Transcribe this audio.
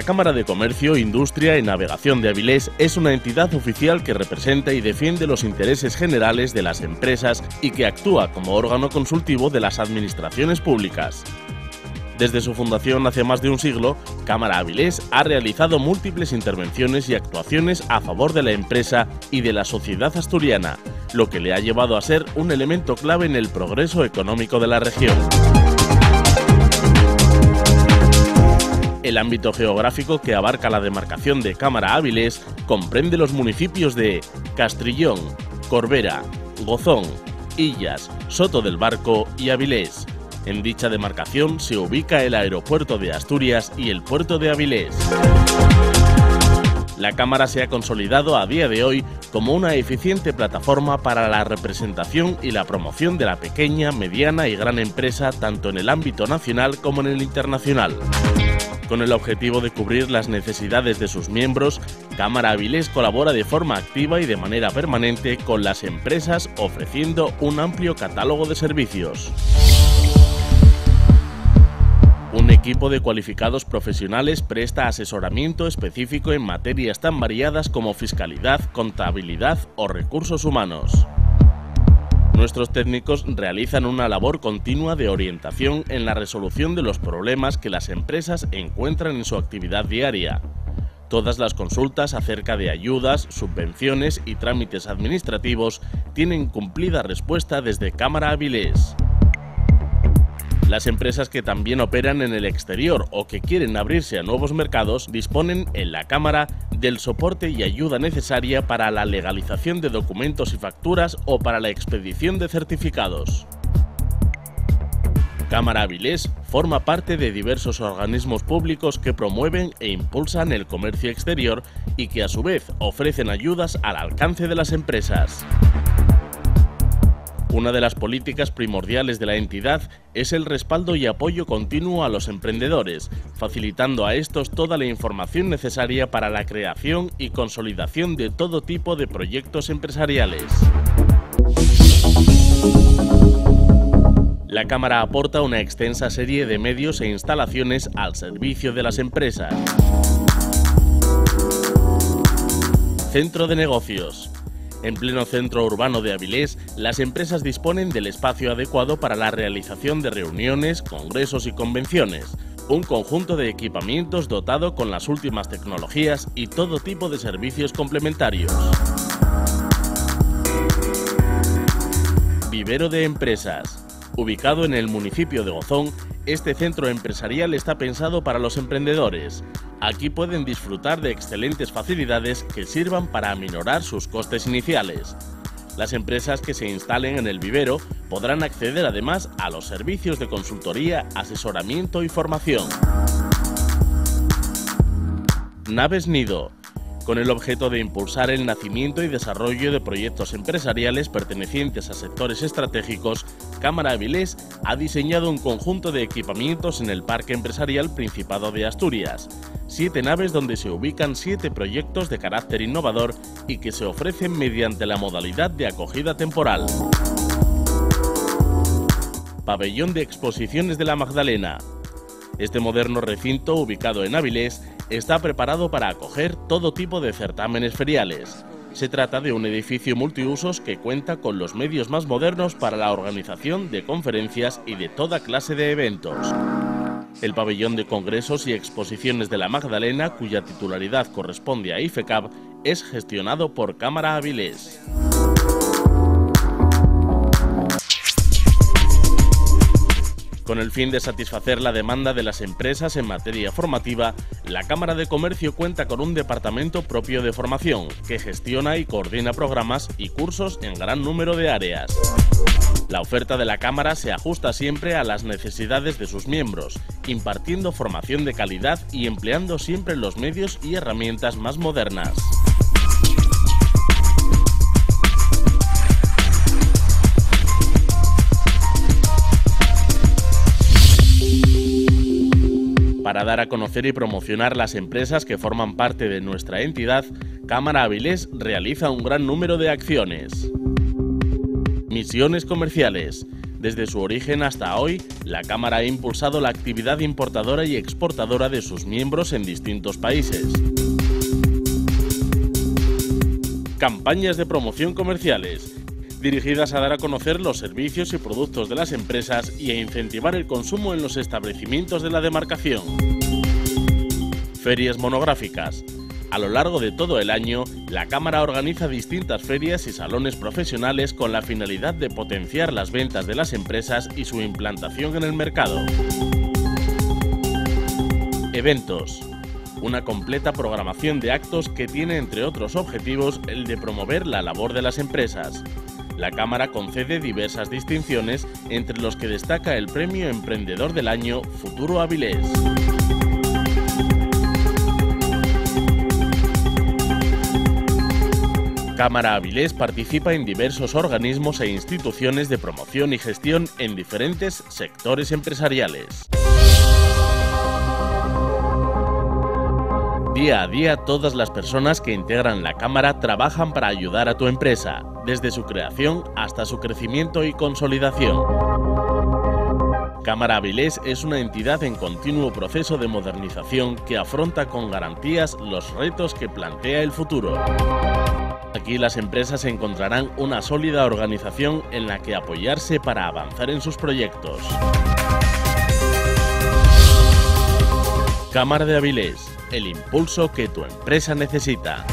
Cámara de Comercio, Industria y Navegación de Avilés es una entidad oficial que representa y defiende los intereses generales de las empresas y que actúa como órgano consultivo de las administraciones públicas. Desde su fundación hace más de un siglo, Cámara Avilés ha realizado múltiples intervenciones y actuaciones a favor de la empresa y de la sociedad asturiana, lo que le ha llevado a ser un elemento clave en el progreso económico de la región. El ámbito geográfico que abarca la demarcación de Cámara Avilés comprende los municipios de Castrillón, Corbera, Gozón, Illas, Soto del Barco y Avilés. En dicha demarcación se ubica el aeropuerto de Asturias y el puerto de Avilés. La Cámara se ha consolidado a día de hoy como una eficiente plataforma para la representación y la promoción de la pequeña, mediana y gran empresa tanto en el ámbito nacional como en el internacional. Con el objetivo de cubrir las necesidades de sus miembros, Cámara Avilés colabora de forma activa y de manera permanente con las empresas ofreciendo un amplio catálogo de servicios. Un equipo de cualificados profesionales presta asesoramiento específico en materias tan variadas como fiscalidad, contabilidad o recursos humanos. Nuestros técnicos realizan una labor continua de orientación en la resolución de los problemas que las empresas encuentran en su actividad diaria. Todas las consultas acerca de ayudas, subvenciones y trámites administrativos tienen cumplida respuesta desde Cámara Avilés. Las empresas que también operan en el exterior o que quieren abrirse a nuevos mercados disponen en la Cámara del soporte y ayuda necesaria para la legalización de documentos y facturas o para la expedición de certificados. Cámara Avilés forma parte de diversos organismos públicos que promueven e impulsan el comercio exterior y que a su vez ofrecen ayudas al alcance de las empresas. Una de las políticas primordiales de la entidad es el respaldo y apoyo continuo a los emprendedores, facilitando a estos toda la información necesaria para la creación y consolidación de todo tipo de proyectos empresariales. La Cámara aporta una extensa serie de medios e instalaciones al servicio de las empresas. Centro de negocios. En pleno centro urbano de Avilés, las empresas disponen del espacio adecuado para la realización de reuniones, congresos y convenciones, un conjunto de equipamientos dotado con las últimas tecnologías y todo tipo de servicios complementarios. Vivero de empresas. Ubicado en el municipio de Gozón, este centro empresarial está pensado para los emprendedores. Aquí pueden disfrutar de excelentes facilidades que sirvan para aminorar sus costes iniciales. Las empresas que se instalen en el vivero podrán acceder además a los servicios de consultoría, asesoramiento y formación. Naves Nido. Con el objeto de impulsar el nacimiento y desarrollo de proyectos empresariales pertenecientes a sectores estratégicos, Cámara Avilés ha diseñado un conjunto de equipamientos en el Parque Empresarial Principado de Asturias, 7 naves donde se ubican 7 proyectos de carácter innovador y que se ofrecen mediante la modalidad de acogida temporal. Pabellón de Exposiciones de la Magdalena. Este moderno recinto, ubicado en Avilés, está preparado para acoger todo tipo de certámenes feriales. Se trata de un edificio multiusos que cuenta con los medios más modernos para la organización de conferencias y de toda clase de eventos. El pabellón de congresos y exposiciones de la Magdalena, cuya titularidad corresponde a IFECAB, es gestionado por Cámara Avilés. Con el fin de satisfacer la demanda de las empresas en materia formativa, la Cámara de Comercio cuenta con un departamento propio de formación, que gestiona y coordina programas y cursos en gran número de áreas. La oferta de la Cámara se ajusta siempre a las necesidades de sus miembros, impartiendo formación de calidad y empleando siempre los medios y herramientas más modernas. Para dar a conocer y promocionar las empresas que forman parte de nuestra entidad, Cámara Avilés realiza un gran número de acciones. Misiones comerciales. Desde su origen hasta hoy, la Cámara ha impulsado la actividad importadora y exportadora de sus miembros en distintos países. Campañas de promoción comerciales, dirigidas a dar a conocer los servicios y productos de las empresas y a incentivar el consumo en los establecimientos de la demarcación. Ferias monográficas. A lo largo de todo el año, la Cámara organiza distintas ferias y salones profesionales con la finalidad de potenciar las ventas de las empresas y su implantación en el mercado. Eventos. Una completa programación de actos que tiene, entre otros objetivos, el de promover la labor de las empresas. La Cámara concede diversas distinciones, entre los que destaca el Premio Emprendedor del Año Futuro Avilés. Cámara Avilés participa en diversos organismos e instituciones de promoción y gestión en diferentes sectores empresariales. Día a día, todas las personas que integran la Cámara trabajan para ayudar a tu empresa, desde su creación hasta su crecimiento y consolidación. Cámara Avilés es una entidad en continuo proceso de modernización que afronta con garantías los retos que plantea el futuro. Aquí las empresas encontrarán una sólida organización en la que apoyarse para avanzar en sus proyectos. Cámara de Avilés, el impulso que tu empresa necesita.